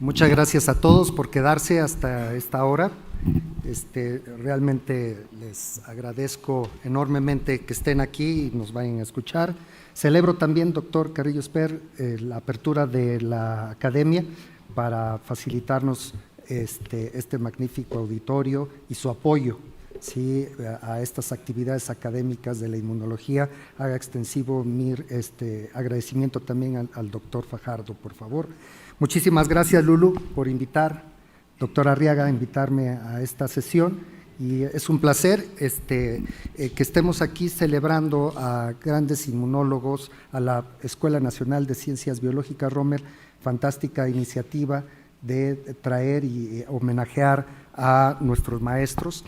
Muchas gracias a todos por quedarse hasta esta hora. Realmente les agradezco enormemente que estén aquí y nos vayan a escuchar. Celebro también, doctor Carrillo Esper, la apertura de la academia para facilitarnos este magnífico auditorio y su apoyo, ¿sí?, a estas actividades académicas de la inmunología. Haga extensivo mi agradecimiento también al doctor Fajardo, por favor. Muchísimas gracias, Lulu, por invitar, doctor Arriaga, a invitarme a esta sesión, y es un placer que estemos aquí celebrando a grandes inmunólogos, a la Escuela Nacional de Ciencias Biológicas Romer, fantástica iniciativa de traer y homenajear a nuestros maestros.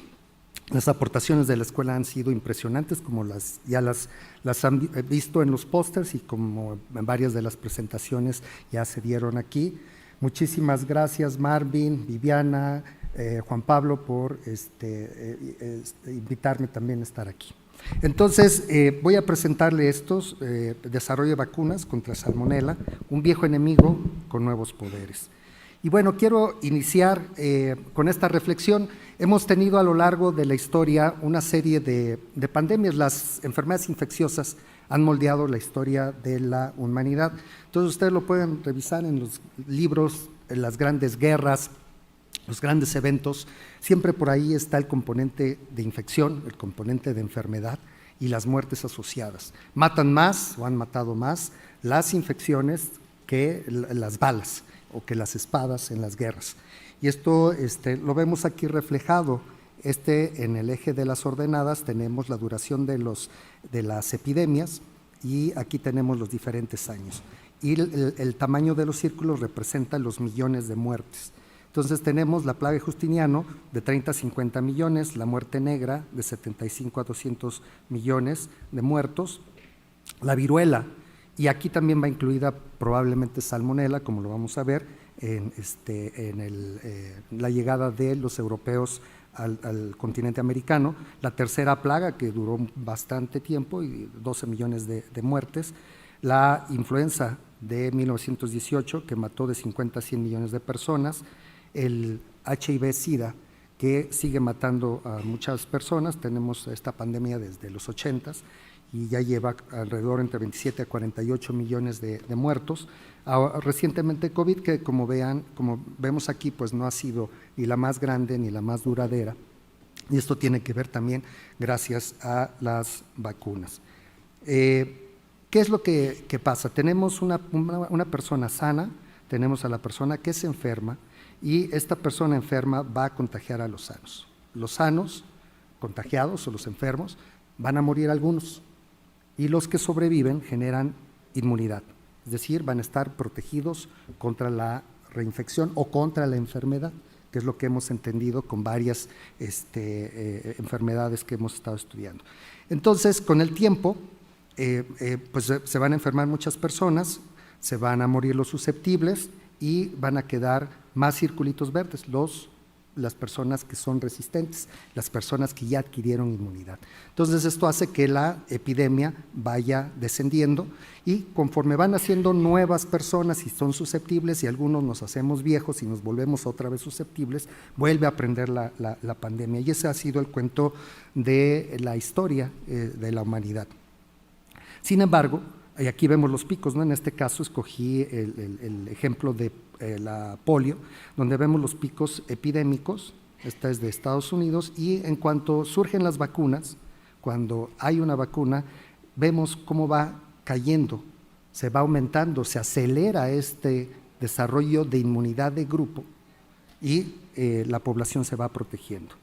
Las aportaciones de la escuela han sido impresionantes, como ya las han visto en los pósters y como en varias de las presentaciones ya se dieron aquí. Muchísimas gracias, Marvin, Viviana, Juan Pablo, por invitarme también a estar aquí. Entonces, voy a presentarle estos: desarrollo de vacunas contra salmonela, un viejo enemigo con nuevos poderes. Y bueno, quiero iniciar con esta reflexión. Hemos tenido a lo largo de la historia una serie de pandemias. Las enfermedades infecciosas han moldeado la historia de la humanidad. Entonces, ustedes lo pueden revisar en los libros, en las grandes guerras, los grandes eventos. Siempre por ahí está el componente de infección, el componente de enfermedad y las muertes asociadas. Matan más o han matado más las infecciones que las balas o que las espadas en las guerras. Y esto lo vemos aquí reflejado. En el eje de las ordenadas tenemos la duración de las epidemias, y aquí tenemos los diferentes años. Y el tamaño de los círculos representa los millones de muertes. Entonces tenemos la plaga de Justiniano de 30 a 50 millones, la muerte negra de 75 a 200 millones de muertos, la viruela, y aquí también va incluida probablemente salmonela, como lo vamos a ver, en la llegada de los europeos al continente americano, la tercera plaga, que duró bastante tiempo y 12 millones de muertes, la influenza de 1918, que mató de 50 a 100 millones de personas, el HIV-Sida, que sigue matando a muchas personas. Tenemos esta pandemia desde los 80s y ya lleva alrededor entre 27 a 48 millones de muertos. Recientemente COVID, que como vemos aquí, pues no ha sido ni la más grande ni la más duradera, y esto tiene que ver también gracias a las vacunas. ¿Qué es lo que pasa? Tenemos una persona sana, tenemos a la persona que se enferma, y esta persona enferma va a contagiar a los sanos. Los sanos, contagiados, o los enfermos, van a morir algunos, y los que sobreviven generan inmunidad, es decir, van a estar protegidos contra la reinfección o contra la enfermedad, que es lo que hemos entendido con varias enfermedades que hemos estado estudiando. Entonces, con el tiempo, pues se van a enfermar muchas personas, se van a morir los susceptibles y van a quedar más circulitos verdes, las personas que son resistentes, las personas que ya adquirieron inmunidad. Entonces, esto hace que la epidemia vaya descendiendo, y conforme van naciendo nuevas personas y son susceptibles, y algunos nos hacemos viejos y nos volvemos otra vez susceptibles, vuelve a aprender la pandemia. Y ese ha sido el cuento de la historia de la humanidad. Sin embargo, y aquí vemos los picos, ¿no? En este caso escogí el ejemplo de la polio, donde vemos los picos epidémicos. Esta es de Estados Unidos, y en cuanto surgen las vacunas, cuando hay una vacuna, vemos cómo va cayendo, se va aumentando, se acelera este desarrollo de inmunidad de grupo, y la población se va protegiendo.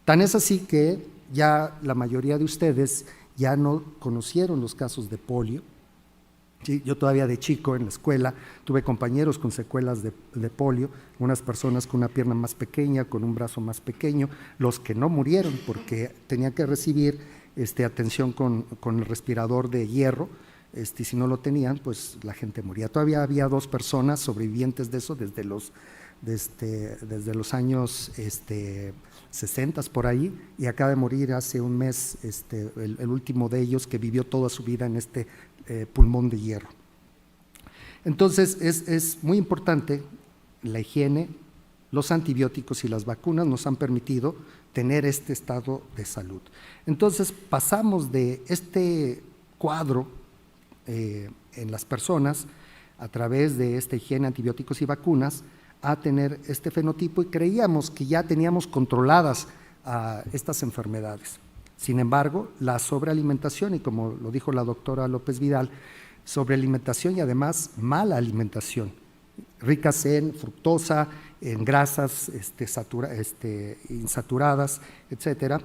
Tan es así que ya la mayoría de ustedes ya no conocieron los casos de polio. Sí, yo todavía de chico en la escuela tuve compañeros con secuelas de polio, unas personas con una pierna más pequeña, con un brazo más pequeño, los que no murieron porque tenían que recibir atención con el respirador de hierro, si no lo tenían, pues la gente moría. Todavía había 2 personas sobrevivientes de eso desde los años 60 por ahí, y acaba de morir hace un mes el último de ellos, que vivió toda su vida en pulmón de hierro. Entonces es muy importante la higiene, los antibióticos y las vacunas nos han permitido tener este estado de salud. Entonces pasamos de este cuadro en las personas a través de esta higiene, antibióticos y vacunas a tener este fenotipo y creíamos que ya teníamos controladas estas enfermedades. Sin embargo, la sobrealimentación, y como lo dijo la doctora López Vidal, sobrealimentación y además mala alimentación, ricas en fructosa, en grasas insaturadas, etcétera.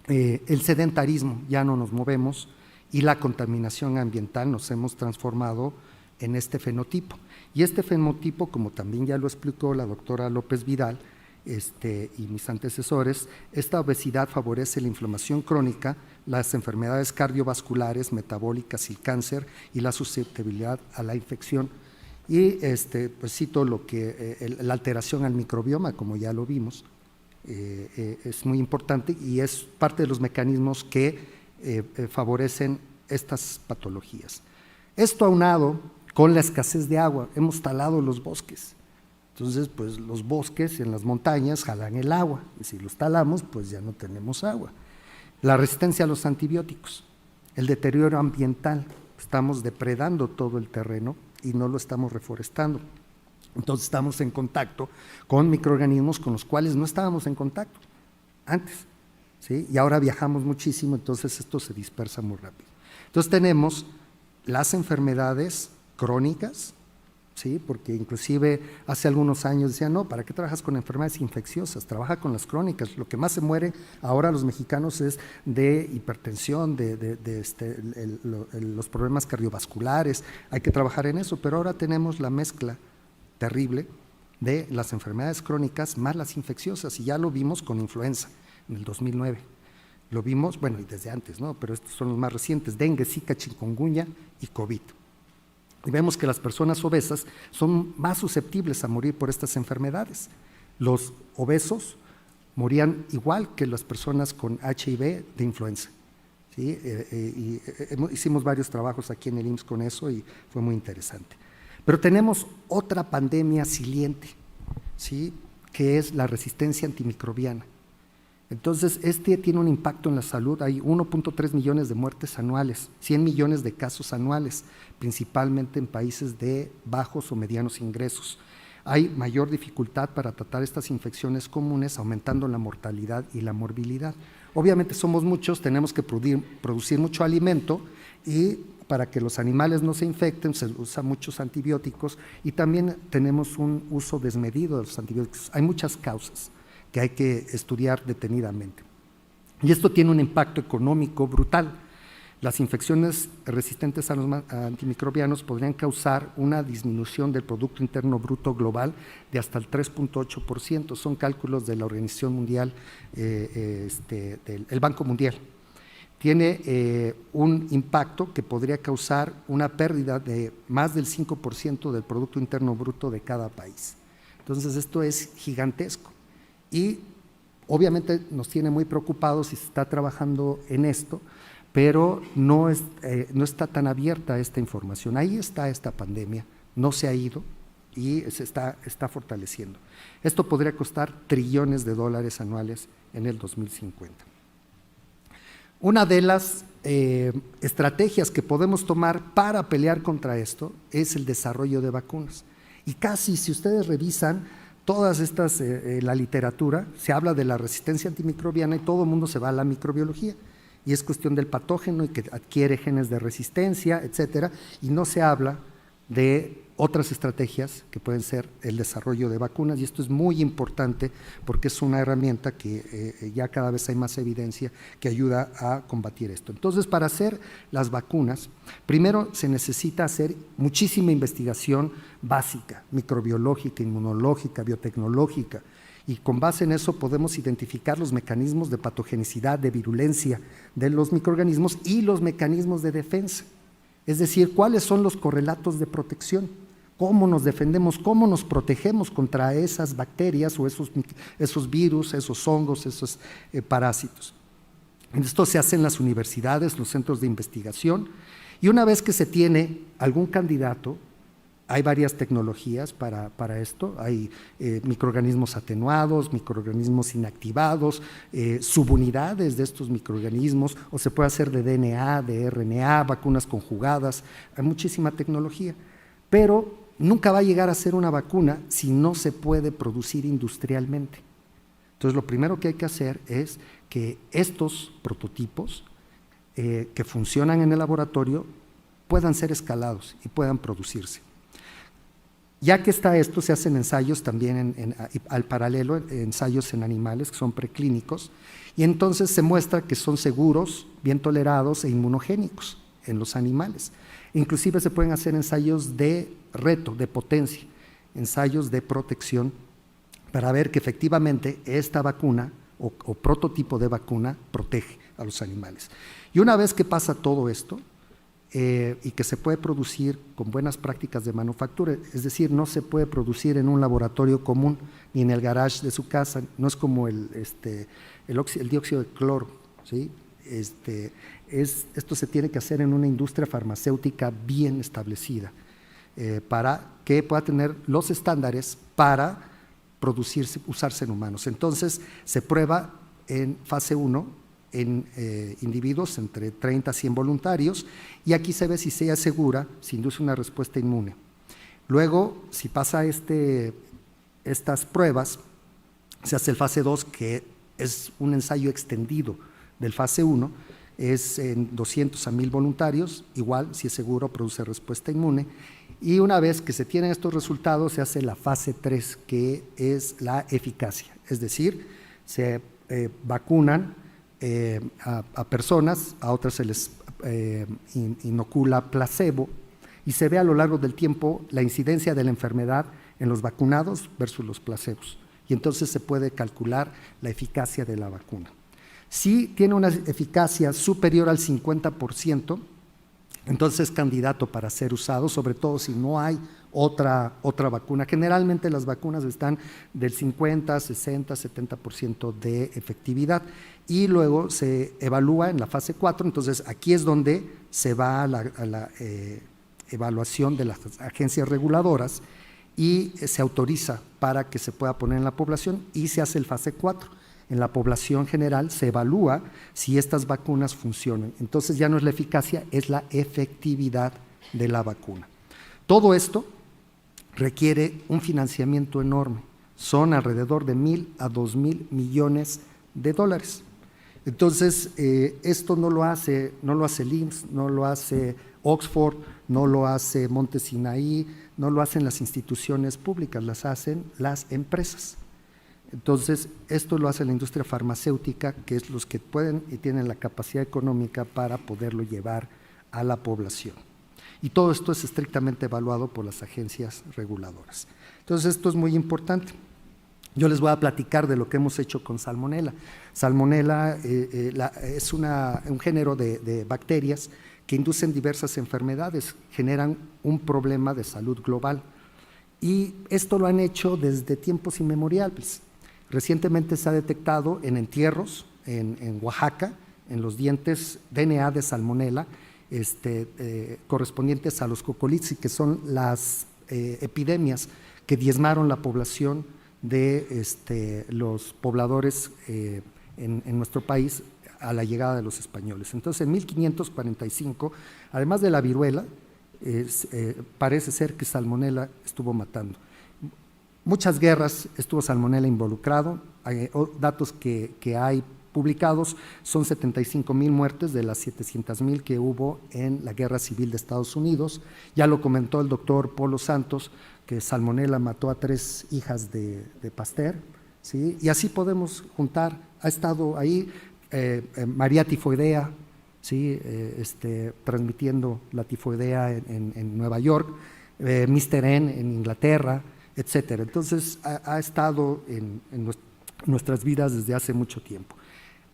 El sedentarismo, ya no nos movemos, y la contaminación ambiental nos hemos transformado en este fenotipo. Y este fenotipo, como también ya lo explicó la doctora López Vidal y mis antecesores, esta obesidad favorece la inflamación crónica, las enfermedades cardiovasculares, metabólicas y el cáncer, y la susceptibilidad a la infección. Y pues cito lo que la alteración al microbioma, como ya lo vimos, es muy importante y es parte de los mecanismos que favorecen estas patologías. Esto aunado con la escasez de agua, hemos talado los bosques, entonces pues los bosques en las montañas jalan el agua y si los talamos pues ya no tenemos agua. La resistencia a los antibióticos, el deterioro ambiental, estamos depredando todo el terreno y no lo estamos reforestando. Entonces estamos en contacto con microorganismos con los cuales no estábamos en contacto antes, ¿sí? Y ahora viajamos muchísimo, entonces esto se dispersa muy rápido. Entonces tenemos las enfermedades crónicas, ¿sí? Porque inclusive hace algunos años decían, no, ¿para qué trabajas con enfermedades infecciosas? Trabaja con las crónicas. Lo que más se muere ahora los mexicanos es de hipertensión, los problemas cardiovasculares, hay que trabajar en eso, pero ahora tenemos la mezcla terrible de las enfermedades crónicas más las infecciosas, y ya lo vimos con influenza en el 2009. Lo vimos, bueno, y desde antes, ¿no? Pero estos son los más recientes, dengue, zika, chikungunya y COVID. Y vemos que las personas obesas son más susceptibles a morir por estas enfermedades. Los obesos morían igual que las personas con HIV de influenza, ¿sí? Hicimos varios trabajos aquí en el IMSS con eso y fue muy interesante. Pero tenemos otra pandemia siliente, ¿sí? Que es la resistencia antimicrobiana. Entonces, tiene un impacto en la salud. Hay 1.3 millones de muertes anuales, 100 millones de casos anuales, principalmente en países de bajos o medianos ingresos. Hay mayor dificultad para tratar estas infecciones comunes, aumentando la mortalidad y la morbilidad. Obviamente somos muchos, tenemos que producir mucho alimento, y para que los animales no se infecten se usan muchos antibióticos, y también tenemos un uso desmedido de los antibióticos. Hay muchas causas que hay que estudiar detenidamente. Y esto tiene un impacto económico brutal. Las infecciones resistentes a los antimicrobianos podrían causar una disminución del Producto Interno Bruto global de hasta el 3.8%. Son cálculos de la Organización Mundial, del Banco Mundial. Tiene un impacto que podría causar una pérdida de más del 5% del Producto Interno Bruto de cada país. Entonces esto es gigantesco. Y obviamente nos tiene muy preocupados y se está trabajando en esto, pero no está tan abierta esta información. Ahí está esta pandemia, no se ha ido y se está fortaleciendo. Esto podría costar trillones de dólares anuales en el 2050. Una de las estrategias que podemos tomar para pelear contra esto es el desarrollo de vacunas. Y casi, si ustedes revisan todas estas, la literatura, se habla de la resistencia antimicrobiana y todo el mundo se va a la microbiología. Y es cuestión del patógeno y que adquiere genes de resistencia, etcétera, y no se habla de otras estrategias que pueden ser el desarrollo de vacunas, y esto es muy importante porque es una herramienta que ya cada vez hay más evidencia que ayuda a combatir esto. Entonces, para hacer las vacunas, primero se necesita hacer muchísima investigación básica, microbiológica, inmunológica, biotecnológica, y con base en eso podemos identificar los mecanismos de patogenicidad, de virulencia de los microorganismos y los mecanismos de defensa. Es decir, cuáles son los correlatos de protección, cómo nos defendemos, cómo nos protegemos contra esas bacterias o esos virus, esos hongos, esos parásitos. Esto se hace en las universidades, los centros de investigación, y una vez que se tiene algún candidato, Hay varias tecnologías para esto, hay microorganismos atenuados, microorganismos inactivados, subunidades de estos microorganismos, o se puede hacer de DNA, de RNA, vacunas conjugadas, hay muchísima tecnología, pero nunca va a llegar a ser una vacuna si no se puede producir industrialmente. Entonces, lo primero que hay que hacer es que estos prototipos que funcionan en el laboratorio puedan ser escalados y puedan producirse. Ya que está esto, se hacen ensayos también al paralelo, ensayos en animales que son preclínicos, y entonces se muestra que son seguros, bien tolerados e inmunogénicos en los animales. Inclusive se pueden hacer ensayos de reto, de potencia, ensayos de protección, para ver que efectivamente esta vacuna o prototipo de vacuna protege a los animales. Y una vez que pasa todo esto, y que se puede producir con buenas prácticas de manufactura, es decir, no se puede producir en un laboratorio común ni en el garage de su casa, no es como el dióxido de cloro, ¿sí? Esto se tiene que hacer en una industria farmacéutica bien establecida, para que pueda tener los estándares para producirse, usarse en humanos. Entonces se prueba en fase 1 en individuos entre 30 a 100 voluntarios, y aquí se ve si se asegura, si induce una respuesta inmune. Luego, si pasa estas pruebas, se hace el fase 2, que es un ensayo extendido del fase 1, es en 200 a 1000 voluntarios, igual, si es seguro, produce respuesta inmune, y una vez que se tienen estos resultados, se hace la fase 3, que es la eficacia, es decir, se vacunan a personas, a otras se les inocula placebo, y se ve a lo largo del tiempo la incidencia de la enfermedad en los vacunados versus los placebos, y entonces se puede calcular la eficacia de la vacuna. Si tiene una eficacia superior al 50%, entonces es candidato para ser usado, sobre todo si no hay otra vacuna. Generalmente las vacunas están del 50, 60, 70% de efectividad, y luego se evalúa en la fase 4, entonces aquí es donde se va a la evaluación de las agencias reguladoras y se autoriza para que se pueda poner en la población, y se hace el fase 4. En la población general se evalúa si estas vacunas funcionan. Entonces ya no es la eficacia, es la efectividad de la vacuna. Todo esto requiere un financiamiento enorme. Son alrededor de 1,000 a 2,000 millones de dólares. Entonces, esto no lo hace el IMSS, no lo hace Oxford, no lo hace Monte Sinaí, no lo hacen las instituciones públicas, las hacen las empresas. Entonces, esto lo hace la industria farmacéutica, que es los que pueden y tienen la capacidad económica para poderlo llevar a la población. Y todo esto es estrictamente evaluado por las agencias reguladoras. Entonces, esto es muy importante. Yo les voy a platicar de lo que hemos hecho con Salmonella. Salmonella es un género de bacterias que inducen diversas enfermedades, generan un problema de salud global. Y esto lo han hecho desde tiempos inmemoriales. Recientemente se ha detectado en entierros, en Oaxaca, en los dientes DNA de Salmonella, correspondientes a los coccolizis, que son las epidemias que diezmaron la población de los pobladores en nuestro país a la llegada de los españoles. Entonces, en 1545, además de la viruela, parece ser que Salmonella estuvo matando. Muchas guerras estuvo Salmonella involucrado. Datos que hay publicados son 75,000 muertes de las 700,000 que hubo en la Guerra Civil de Estados Unidos. Ya lo comentó el doctor Polo Santos, que Salmonella mató a 3 hijas de Pasteur, ¿sí? Y así podemos juntar. Ha estado ahí María Tifoidea, ¿sí? Transmitiendo la tifoidea en Nueva York, Mr. N en Inglaterra, etcétera. Entonces ha estado en nuestras vidas desde hace mucho tiempo.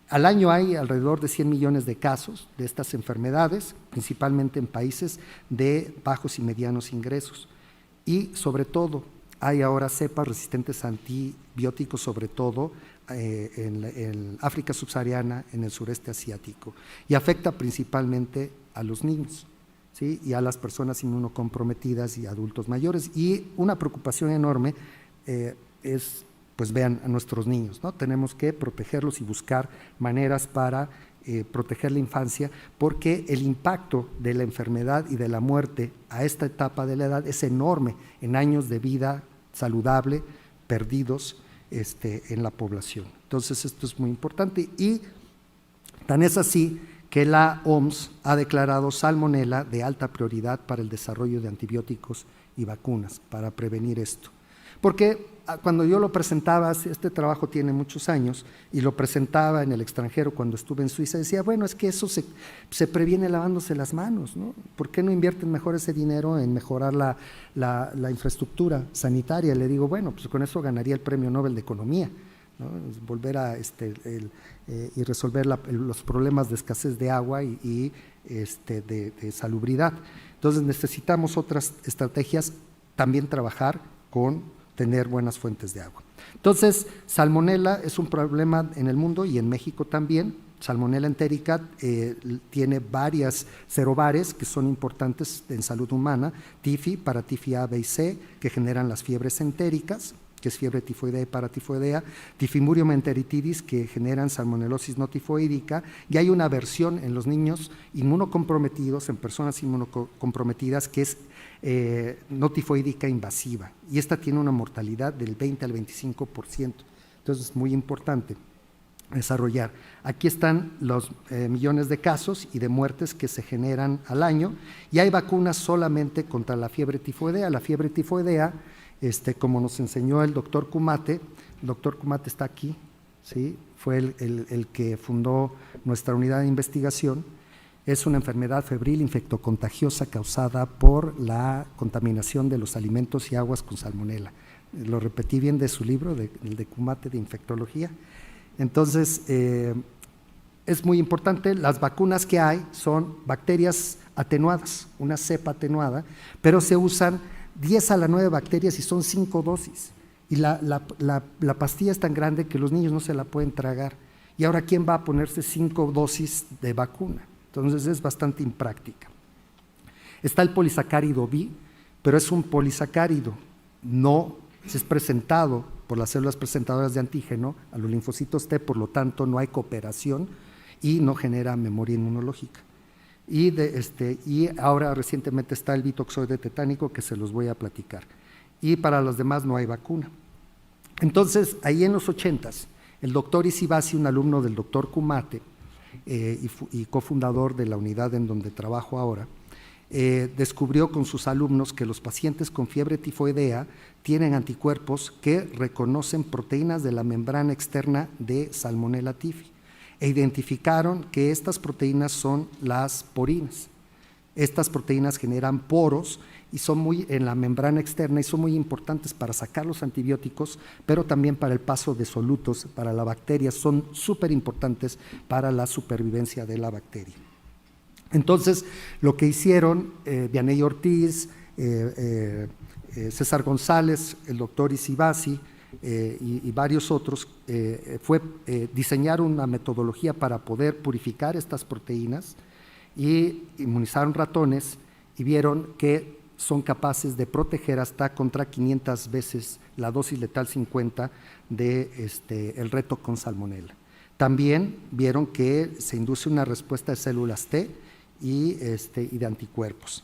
Al año hay alrededor de 100 millones de casos de estas enfermedades, principalmente en países de bajos y medianos ingresos. Y sobre todo hay ahora cepas resistentes a antibióticos, sobre todo en África subsahariana, en el sureste asiático, y afecta principalmente a los niños, ¿sí? Y a las personas inmunocomprometidas y adultos mayores. Y una preocupación enorme es, pues vean, a nuestros niños, ¿no? Tenemos que protegerlos y buscar maneras para proteger la infancia, porque el impacto de la enfermedad y de la muerte a esta etapa de la edad es enorme en años de vida saludable perdidos en la población. Entonces esto es muy importante, y tan es así que la OMS ha declarado salmonela de alta prioridad para el desarrollo de antibióticos y vacunas para prevenir esto. Porque cuando yo lo presentaba, este trabajo tiene muchos años, y lo presentaba en el extranjero cuando estuve en Suiza, decía, bueno, es que eso se previene lavándose las manos, ¿no? ¿Por qué no invierten mejor ese dinero en mejorar la infraestructura sanitaria? Le digo, bueno, pues con eso ganaría el Premio Nobel de Economía, ¿no? Volver a y resolver los problemas de escasez de agua y de salubridad. Entonces necesitamos otras estrategias, también trabajar con tener buenas fuentes de agua. Entonces, salmonela es un problema en el mundo y en México también. Salmonella entérica tiene varias serobares que son importantes en salud humana, tifi, para tifi A, B y C, que generan las fiebres entéricas, que es fiebre tifoidea y paratifoidea, tifimurium enteritidis, que generan salmonelosis no tifoidea, y hay una versión en los niños inmunocomprometidos, en personas inmunocomprometidas, que es no tifoidea invasiva, y esta tiene una mortalidad del 20 al 25%, entonces es muy importante desarrollar. Aquí están los millones de casos y de muertes que se generan al año, y hay vacunas solamente contra la fiebre tifoidea. La fiebre tifoidea, como nos enseñó el doctor Kumate, el doctor Kumate está aquí, ¿sí? Fue el que fundó nuestra unidad de investigación. Es una enfermedad febril infectocontagiosa causada por la contaminación de los alimentos y aguas con salmonela. Lo repetí bien de su libro, el de Kumate de infectología. Entonces, es muy importante. Las vacunas que hay son bacterias atenuadas, una cepa atenuada, pero se usan 10 a la 9 bacterias y son 5 dosis. Y la pastilla es tan grande que los niños no se la pueden tragar. Y ahora, ¿quién va a ponerse 5 dosis de vacuna? Entonces es bastante impráctica. Está el polisacárido B, pero es un polisacárido, no es presentado por las células presentadoras de antígeno a los linfocitos T, por lo tanto no hay cooperación y no genera memoria inmunológica. Y ahora recientemente está el bitoxoide tetánico, que se los voy a platicar. Y para los demás no hay vacuna. Entonces, ahí en los 80s, el doctor Isibasi, un alumno del doctor Kumate, y cofundador de la unidad en donde trabajo ahora, descubrió con sus alumnos que los pacientes con fiebre tifoidea tienen anticuerpos que reconocen proteínas de la membrana externa de Salmonella typhi, e identificaron que estas proteínas son las porinas. Estas proteínas generan poros y son muy en la membrana externa, y son muy importantes para sacar los antibióticos, pero también para el paso de solutos para la bacteria, son súper importantes para la supervivencia de la bacteria. Entonces, lo que hicieron Vianney Ortiz, César González, el doctor Isibasi y varios otros, fue diseñar una metodología para poder purificar estas proteínas, y inmunizaron ratones y vieron que son capaces de proteger hasta contra 500 veces la dosis letal 50 de el reto con salmonela. También vieron que se induce una respuesta de células T y de anticuerpos.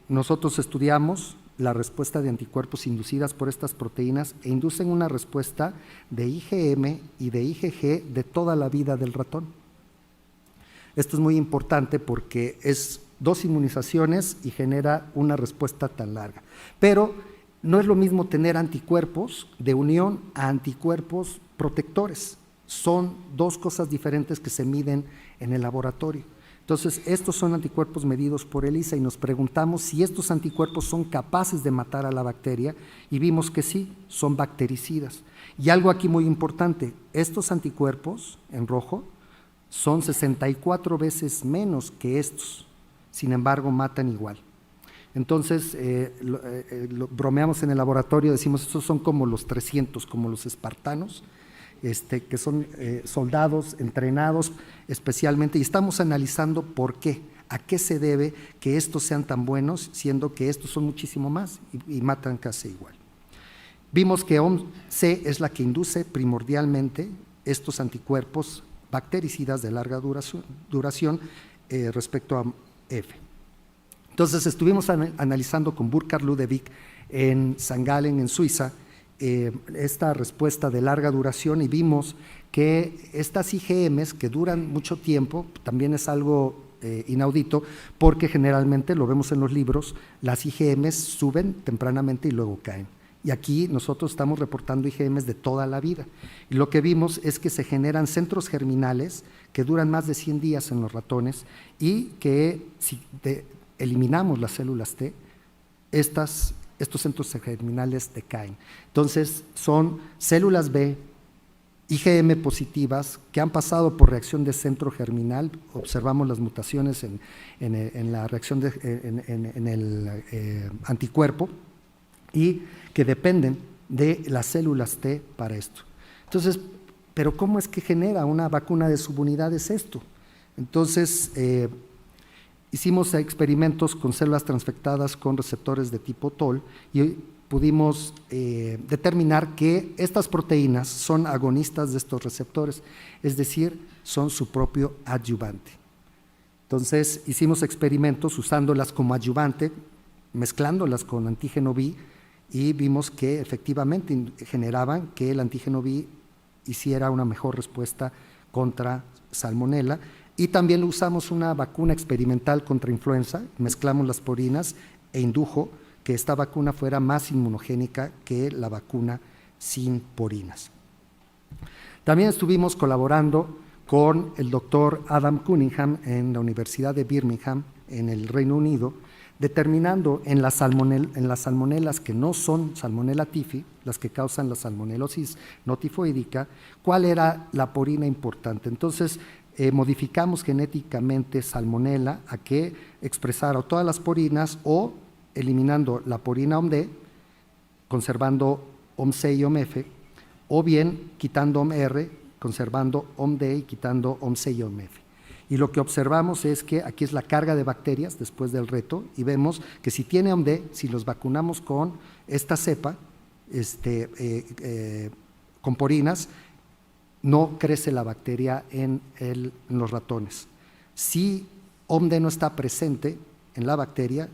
Nosotros estudiamos la respuesta de anticuerpos inducidas por estas proteínas, e inducen una respuesta de IgM y de IgG de toda la vida del ratón. Esto es muy importante porque es 2 inmunizaciones y genera una respuesta tan larga. Pero no es lo mismo tener anticuerpos de unión a anticuerpos protectores. Son 2 cosas diferentes que se miden en el laboratorio. Entonces, estos son anticuerpos medidos por ELISA, y nos preguntamos si estos anticuerpos son capaces de matar a la bacteria, y vimos que sí, son bactericidas. Y algo aquí muy importante, estos anticuerpos en rojo son 64 veces menos que estos, sin embargo matan igual. Entonces, lo bromeamos en el laboratorio, decimos, estos son como los 300, como los espartanos, que son soldados entrenados especialmente, y estamos analizando por qué. a qué se debe que estos sean tan buenos, siendo que estos son muchísimo más y matan casi igual. Vimos que OMC es la que induce primordialmente estos anticuerpos bactericidas de larga duración respecto a F. Entonces estuvimos analizando con Burkhard Ludewig en St. Gallen, en Suiza, esta respuesta de larga duración y vimos que estas IgMs que duran mucho tiempo, también es algo inaudito, porque generalmente lo vemos en los libros, las IgMs suben tempranamente y luego caen. Y aquí nosotros estamos reportando IgMs de toda la vida. Y lo que vimos es que se generan centros germinales que duran más de 100 días en los ratones y que si eliminamos las células T, estos centros germinales decaen. Entonces son células B, IgM positivas que han pasado por reacción de centro germinal, observamos las mutaciones en la reacción en el anticuerpo y que dependen de las células T para esto. Entonces, ¿pero cómo es que genera una vacuna de subunidades esto? Entonces, hicimos experimentos con células transfectadas con receptores de tipo TOL y pudimos determinar que estas proteínas son agonistas de estos receptores, es decir, son su propio adyuvante. Entonces, hicimos experimentos usándolas como adyuvante, mezclándolas con antígeno B, y vimos que efectivamente generaban que el antígeno B hiciera una mejor respuesta contra salmonela, y también usamos una vacuna experimental contra influenza, mezclamos las porinas e indujo que esta vacuna fuera más inmunogénica que la vacuna sin porinas. También estuvimos colaborando con el doctor Adam Cunningham en la Universidad de Birmingham, en el Reino Unido, determinando en las salmonelas que no son Salmonella typhi, las que causan la salmonelosis no tifoidea, cuál era la porina importante. Entonces, modificamos genéticamente Salmonella a que expresara todas las porinas o eliminando la porina OMD, conservando OMC y OMF, o bien quitando OMR, conservando OMD y quitando OMC y OMF. Y lo que observamos es que aquí es la carga de bacterias después del reto y vemos que si tiene OMD, si los vacunamos con esta cepa, con porinas, no crece la bacteria en los ratones. Si OMD no está presente en la bacteria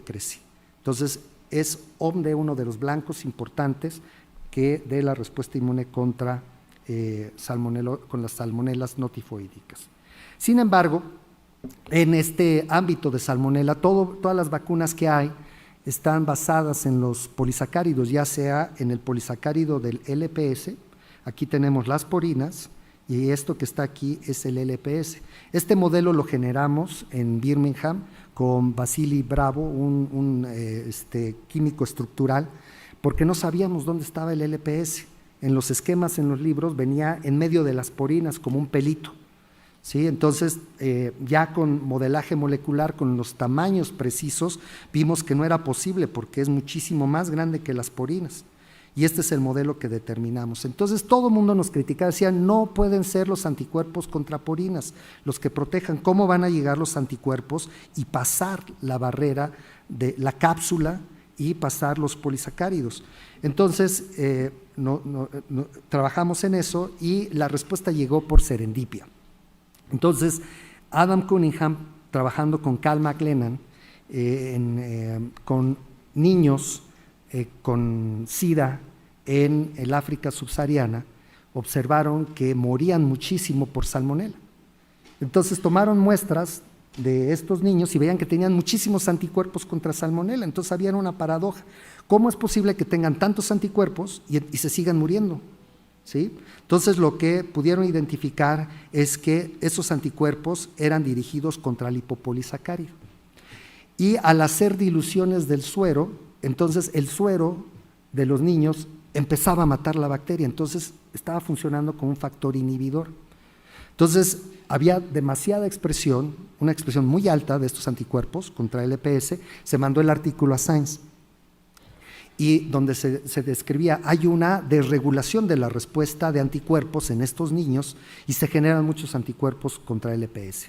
crece. Entonces, es OMD uno de los blancos importantes que de la respuesta inmune contra con las salmonelas no tifoidicas. Sin embargo, en este ámbito de salmonela, todas las vacunas que hay están basadas en los polisacáridos, ya sea en el polisacárido del LPS, aquí tenemos las porinas, y esto que está aquí es el LPS. Este modelo lo generamos en Birmingham con Vasily Bravo, un químico estructural, porque no sabíamos dónde estaba el LPS. En los esquemas, en los libros, venía en medio de las porinas como un pelito. ¿Sí? Entonces, ya con modelaje molecular, con los tamaños precisos, vimos que no era posible porque es muchísimo más grande que las porinas. Y este es el modelo que determinamos. Entonces, todo el mundo nos criticaba, decía, no pueden ser los anticuerpos contra porinas los que protejan. ¿Cómo van a llegar los anticuerpos y pasar la barrera de la cápsula y pasar los polisacáridos? Entonces, trabajamos en eso y la respuesta llegó por serendipia. Entonces, Adam Cunningham, trabajando con Cal McLennan, con niños con SIDA en el África subsahariana, observaron que morían muchísimo por salmonela. Entonces, tomaron muestras de estos niños y veían que tenían muchísimos anticuerpos contra salmonela. Entonces, había una paradoja. ¿Cómo es posible que tengan tantos anticuerpos y se sigan muriendo? ¿Sí? Entonces, lo que pudieron identificar es que esos anticuerpos eran dirigidos contra el hipopolisacárido. Y al hacer diluciones del suero, entonces el suero de los niños empezaba a matar la bacteria, entonces estaba funcionando como un factor inhibidor. Entonces, había demasiada expresión, una expresión muy alta de estos anticuerpos contra el EPS, se mandó el artículo a Science, y donde se describía, hay una desregulación de la respuesta de anticuerpos en estos niños y se generan muchos anticuerpos contra el EPS.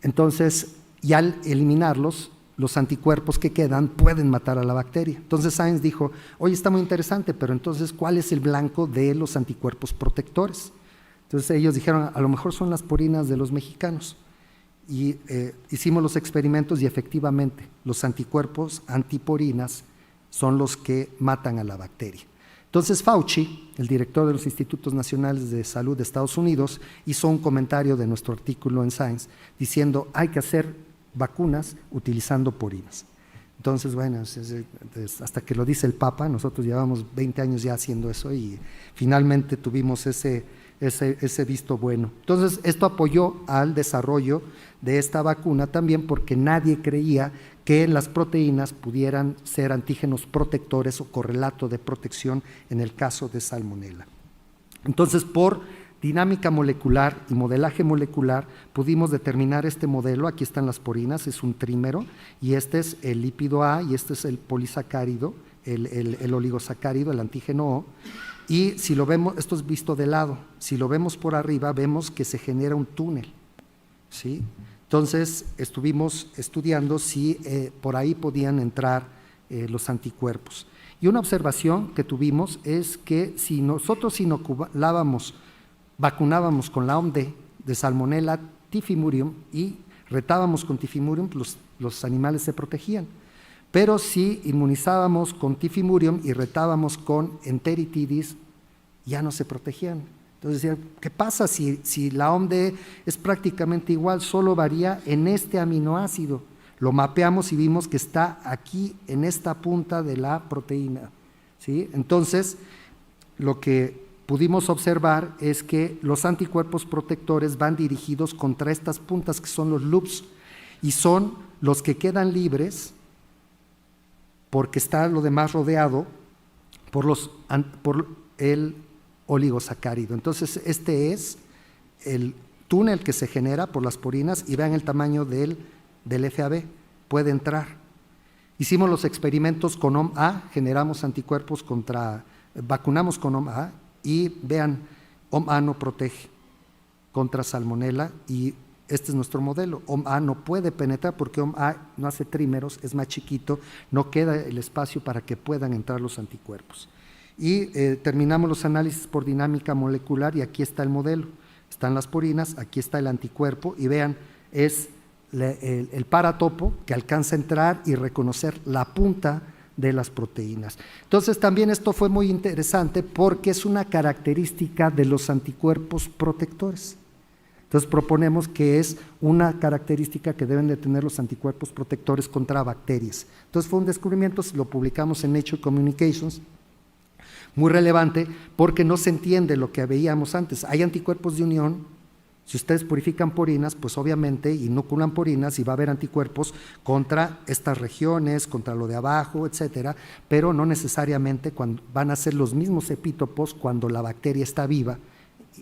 Entonces, y al eliminarlos, los anticuerpos que quedan pueden matar a la bacteria. Entonces Sáenz dijo, oye, está muy interesante, pero entonces, ¿cuál es el blanco de los anticuerpos protectores? Entonces ellos dijeron, a lo mejor son las porinas de los mexicanos. Y hicimos los experimentos y efectivamente los anticuerpos antiporinas son los que matan a la bacteria. Entonces Fauci, el director de los Institutos Nacionales de Salud de Estados Unidos, hizo un comentario de nuestro artículo en Science diciendo hay que hacer vacunas utilizando porinas. Entonces, bueno, hasta que lo dice el Papa, nosotros llevamos 20 años ya haciendo eso y finalmente tuvimos ese visto bueno. Entonces, esto apoyó al desarrollo de esta vacuna también porque nadie creía que las proteínas pudieran ser antígenos protectores o correlato de protección en el caso de Salmonella. Entonces, por dinámica molecular y modelaje molecular pudimos determinar este modelo. Aquí están las porinas, es un trímero y este es el lípido A y este es el polisacárido, el oligosacárido, el antígeno O. Y si lo vemos, esto es visto de lado, si lo vemos por arriba vemos que se genera un túnel, ¿sí? Entonces estuvimos estudiando si por ahí podían entrar los anticuerpos. Y una observación que tuvimos es que si nosotros vacunábamos con la OMD de Salmonella typhimurium y retábamos con typhimurium, los animales se protegían. Pero si inmunizábamos con typhimurium y retábamos con enteritidis, ya no se protegían. Entonces decían, ¿qué pasa si la OMD es prácticamente igual, solo varía en este aminoácido? Lo mapeamos y vimos que está aquí en esta punta de la proteína, ¿sí? Entonces, lo que pudimos observar es que los anticuerpos protectores van dirigidos contra estas puntas que son los loops y son los que quedan libres porque está lo demás rodeado por el oligosacárido. Entonces este es el túnel que se genera por las porinas y vean el tamaño del FAB, puede entrar. Hicimos los experimentos con OMA, generamos anticuerpos vacunamos con OMA y vean, OMA no protege contra Salmonella y este es nuestro modelo. OMA no puede penetrar porque OMA no hace trímeros, es más chiquito, no queda el espacio para que puedan entrar los anticuerpos. Y terminamos los análisis por dinámica molecular y aquí está el modelo. Están las porinas, aquí está el anticuerpo y vean, es el paratopo que alcanza a entrar y reconocer la punta de las proteínas. Entonces también esto fue muy interesante porque es una característica de los anticuerpos protectores. Entonces proponemos que es una característica que deben de tener los anticuerpos protectores contra bacterias. Entonces fue un descubrimiento, lo publicamos en Nature Communications, muy relevante porque no se entiende lo que veíamos antes. Hay anticuerpos de unión. Si ustedes purifican porinas, pues obviamente inoculan porinas y va a haber anticuerpos contra estas regiones, contra lo de abajo, etcétera, pero no necesariamente van a ser los mismos epítopos cuando la bacteria está viva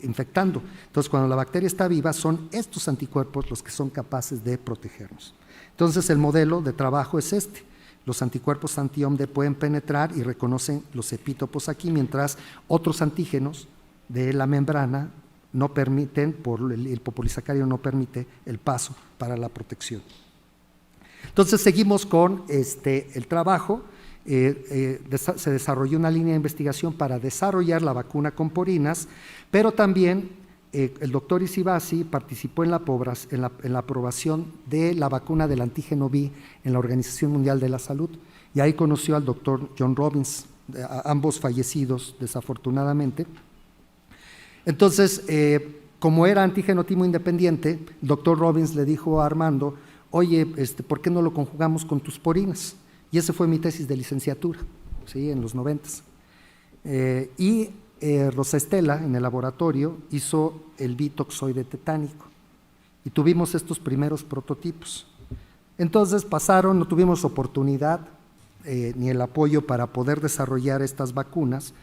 infectando. Entonces, cuando la bacteria está viva, son estos anticuerpos los que son capaces de protegernos. Entonces, el modelo de trabajo es este. Los anticuerpos anti-OMD pueden penetrar y reconocen los epítopos aquí, mientras otros antígenos de la membrana no permiten, el polisacárido no permite el paso para la protección. Entonces seguimos con el trabajo, se desarrolló una línea de investigación para desarrollar la vacuna con porinas, pero también el doctor Isibasi participó en la aprobación de la vacuna del antígeno B en la Organización Mundial de la Salud y ahí conoció al doctor John Robbins, ambos fallecidos desafortunadamente. Entonces, como era antígeno timo independiente, el doctor Robbins le dijo a Armando, oye, ¿por qué no lo conjugamos con tus porinas? Y esa fue mi tesis de licenciatura, ¿sí? En los 90s. Rosa Estela, en el laboratorio, hizo el bitoxoide tetánico y tuvimos estos primeros prototipos. Entonces pasaron, no tuvimos oportunidad ni el apoyo para poder desarrollar estas vacunas.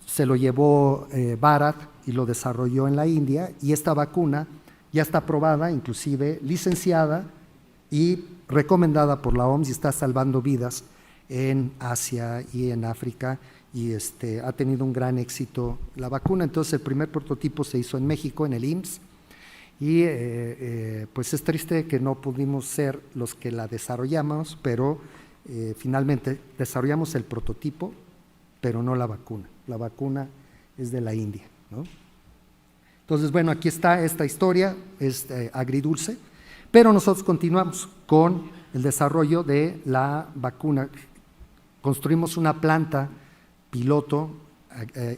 Se lo llevó Bharat y lo desarrolló en la India y esta vacuna ya está aprobada, inclusive licenciada y recomendada por la OMS y está salvando vidas en Asia y en África y ha tenido un gran éxito la vacuna. Entonces el primer prototipo se hizo en México, en el IMSS y pues es triste que no pudimos ser los que la desarrollamos, pero finalmente desarrollamos el prototipo, pero no la vacuna. La vacuna es de la India, ¿no? Entonces, bueno, aquí está esta historia, es agridulce, pero nosotros continuamos con el desarrollo de la vacuna. Construimos una planta piloto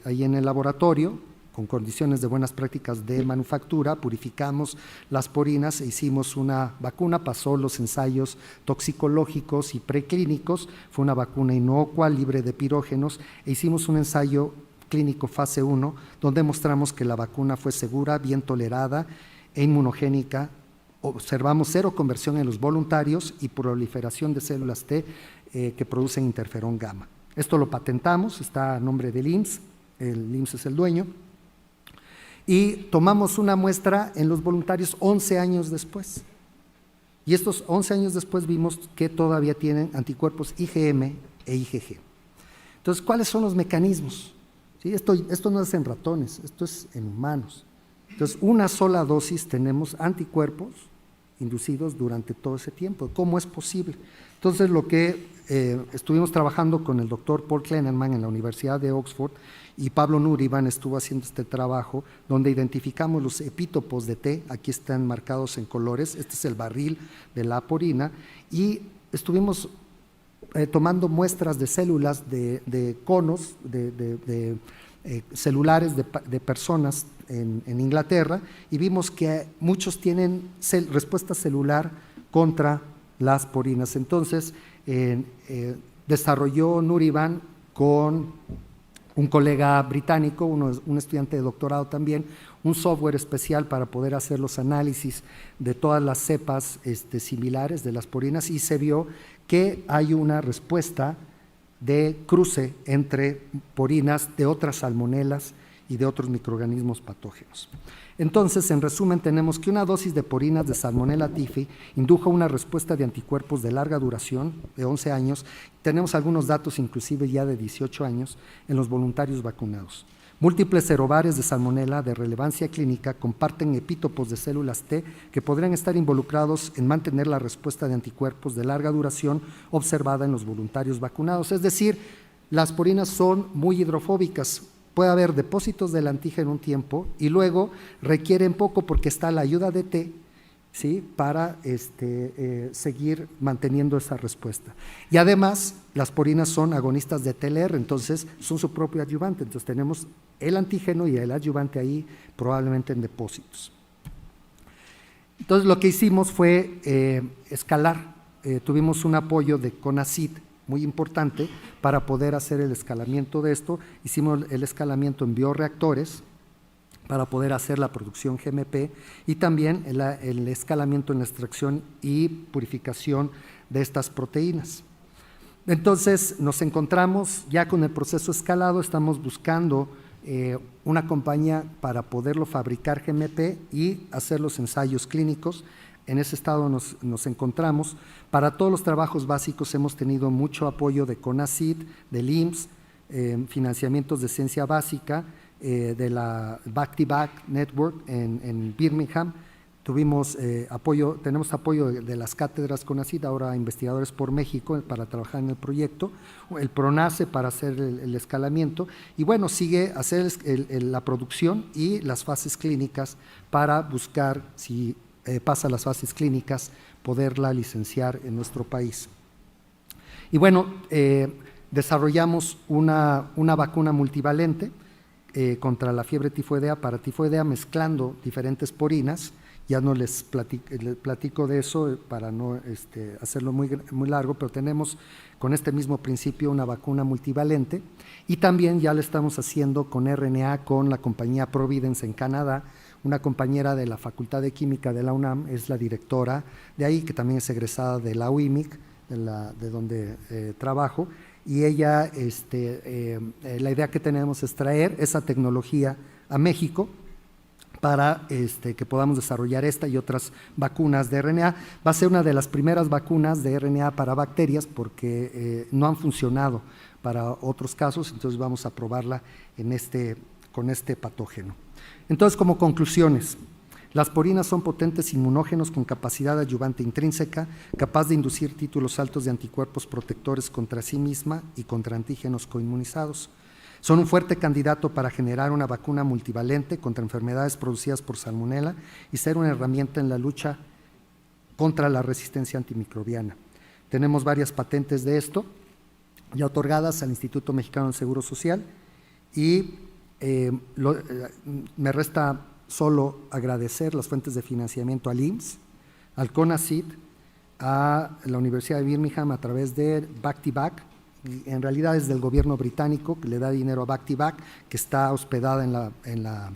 ahí en el laboratorio, con condiciones de buenas prácticas de manufactura, purificamos las porinas e hicimos una vacuna, pasó los ensayos toxicológicos y preclínicos, fue una vacuna inocua, libre de pirógenos, e hicimos un ensayo clínico fase 1, donde mostramos que la vacuna fue segura, bien tolerada e inmunogénica. Observamos cero conversión en los voluntarios y proliferación de células T que producen interferón gamma. Esto lo patentamos, está a nombre del IMSS, el IMSS es el dueño, y tomamos una muestra en los voluntarios 11 años después. Y estos 11 años después vimos que todavía tienen anticuerpos IgM e IgG. Entonces, ¿cuáles son los mecanismos? ¿Sí? Esto no es en ratones, esto es en humanos. Entonces, una sola dosis tenemos anticuerpos inducidos durante todo ese tiempo. ¿Cómo es posible? Entonces, lo que estuvimos trabajando con el doctor Paul Kleinerman en la Universidad de Oxford y Pablo Nuriban estuvo haciendo este trabajo donde identificamos los epítopos de T, aquí están marcados en colores, este es el barril de la porina, y estuvimos tomando muestras de células de conos, celulares de personas en Inglaterra, y vimos que muchos tienen respuesta celular contra las porinas. Entonces, desarrolló Nuriban con un colega británico, un estudiante de doctorado también, un software especial para poder hacer los análisis de todas las cepas similares de las porinas, y se vio que hay una respuesta de cruce entre porinas de otras salmonelas y de otros microorganismos patógenos. Entonces, en resumen, tenemos que una dosis de porinas de Salmonella typhi indujo una respuesta de anticuerpos de larga duración, de 11 años, tenemos algunos datos inclusive ya de 18 años en los voluntarios vacunados. Múltiples serobares de Salmonella de relevancia clínica comparten epítopos de células T que podrían estar involucrados en mantener la respuesta de anticuerpos de larga duración observada en los voluntarios vacunados. Es decir, las porinas son muy hidrofóbicas. Puede haber depósitos del antígeno un tiempo y luego requieren poco porque está la ayuda de T, ¿sí?, para seguir manteniendo esa respuesta. Y además, las porinas son agonistas de TLR, entonces son su propio adyuvante. Entonces tenemos el antígeno y el adyuvante ahí probablemente en depósitos. Entonces lo que hicimos fue escalar. Tuvimos un apoyo de CONACYT muy importante para poder hacer el escalamiento de esto. Hicimos el escalamiento en bioreactores para poder hacer la producción GMP y también el escalamiento en la extracción y purificación de estas proteínas. Entonces nos encontramos ya con el proceso escalado, estamos buscando una compañía para poderlo fabricar GMP y hacer los ensayos clínicos. En ese estado nos encontramos. Para todos los trabajos básicos hemos tenido mucho apoyo de CONACYT, del IMSS, financiamientos de ciencia básica, de la Back-to-Back Network en Birmingham. Tenemos apoyo de las cátedras CONACYT, ahora Investigadores por México, para trabajar en el proyecto, el PRONACE para hacer el escalamiento, y bueno, sigue hacer la producción y las fases clínicas para buscar, si pasa las fases clínicas, poderla licenciar en nuestro país. Y bueno, desarrollamos una vacuna multivalente contra la fiebre tifoidea, para tifoidea, mezclando diferentes porinas. Ya no les platico de eso para no hacerlo muy largo, pero tenemos con este mismo principio una vacuna multivalente, y también ya lo estamos haciendo con RNA con la compañía Providence en Canadá. Una compañera de la Facultad de Química de la UNAM es la directora de ahí, que también es egresada de la UIMIC, de donde trabajo, y ella, la idea que tenemos es traer esa tecnología a México para que podamos desarrollar esta y otras vacunas de RNA. Va a ser una de las primeras vacunas de RNA para bacterias porque no han funcionado para otros casos, entonces vamos a probarla con este patógeno. Entonces, como conclusiones, Las porinas son potentes inmunógenos con capacidad adyuvante intrínseca, capaz de inducir títulos altos de anticuerpos protectores contra sí misma y contra antígenos coinmunizados. Son un fuerte candidato para generar una vacuna multivalente contra enfermedades producidas por salmonela y ser una herramienta en la lucha contra la resistencia antimicrobiana. Tenemos varias patentes de esto, ya otorgadas al Instituto Mexicano del Seguro Social, y me resta solo agradecer las fuentes de financiamiento al IMSS, al CONACYT, a la Universidad de Birmingham a través de Back-to-Back, en realidad es del gobierno británico que le da dinero a Back-to-Back, que está hospedada en la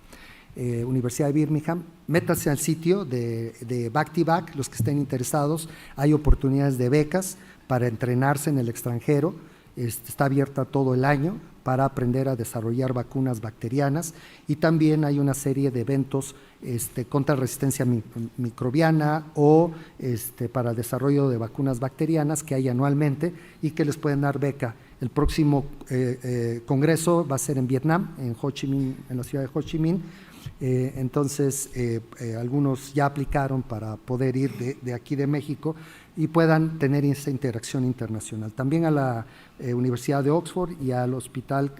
Universidad de Birmingham. Métase al sitio de Back-to-Back, los que estén interesados, hay oportunidades de becas para entrenarse en el extranjero, está abierta todo el año para aprender a desarrollar vacunas bacterianas, y también hay una serie de eventos contra resistencia microbiana o para el desarrollo de vacunas bacterianas que hay anualmente y que les pueden dar beca. El próximo congreso va a ser en Vietnam, en Ho Chi Minh, en la ciudad de Ho Chi Minh. Entonces, algunos ya aplicaron para poder ir de aquí de México y puedan tener esa interacción internacional. También a la Universidad de Oxford y al Hospital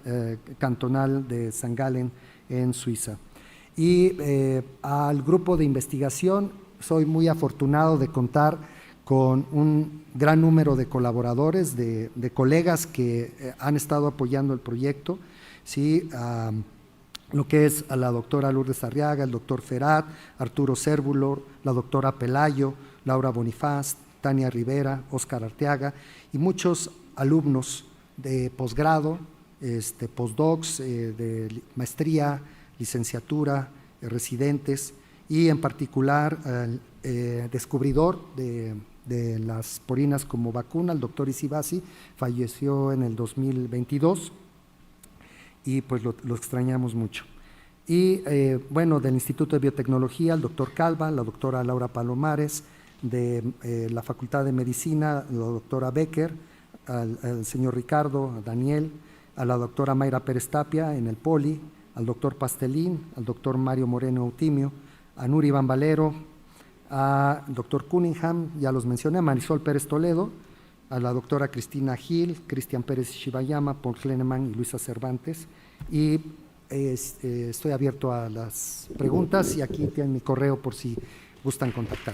Cantonal de St. Gallen en Suiza. Y al grupo de investigación, soy muy afortunado de contar con un gran número de colaboradores, de colegas que han estado apoyando el proyecto, ¿sí? Lo que es a la doctora Lourdes Arriaga, el doctor Ferat, Arturo Cérvulo, la doctora Pelayo, Laura Bonifaz, Tania Rivera, Óscar Arteaga y muchos alumnos de posgrado, postdocs, de maestría, licenciatura, residentes, y en particular descubridor de las porinas como vacuna, el doctor Isibasi, falleció en el 2022 y pues lo extrañamos mucho. Y bueno, del Instituto de Biotecnología, el doctor Calva, la doctora Laura Palomares, de la Facultad de Medicina, la doctora Becker, al señor Ricardo, a Daniel, a la doctora Mayra Pérez Tapia en el Poli, al doctor Pastelín, al doctor Mario Moreno Eutimio, a Nuri Bambalero, al doctor Cunningham, ya los mencioné, a Marisol Pérez Toledo, a la doctora Cristina Gil, Cristian Pérez Shibayama, Paul Kleneman y Luisa Cervantes. Y estoy abierto a las preguntas y aquí tienen mi correo por si gustan contactar.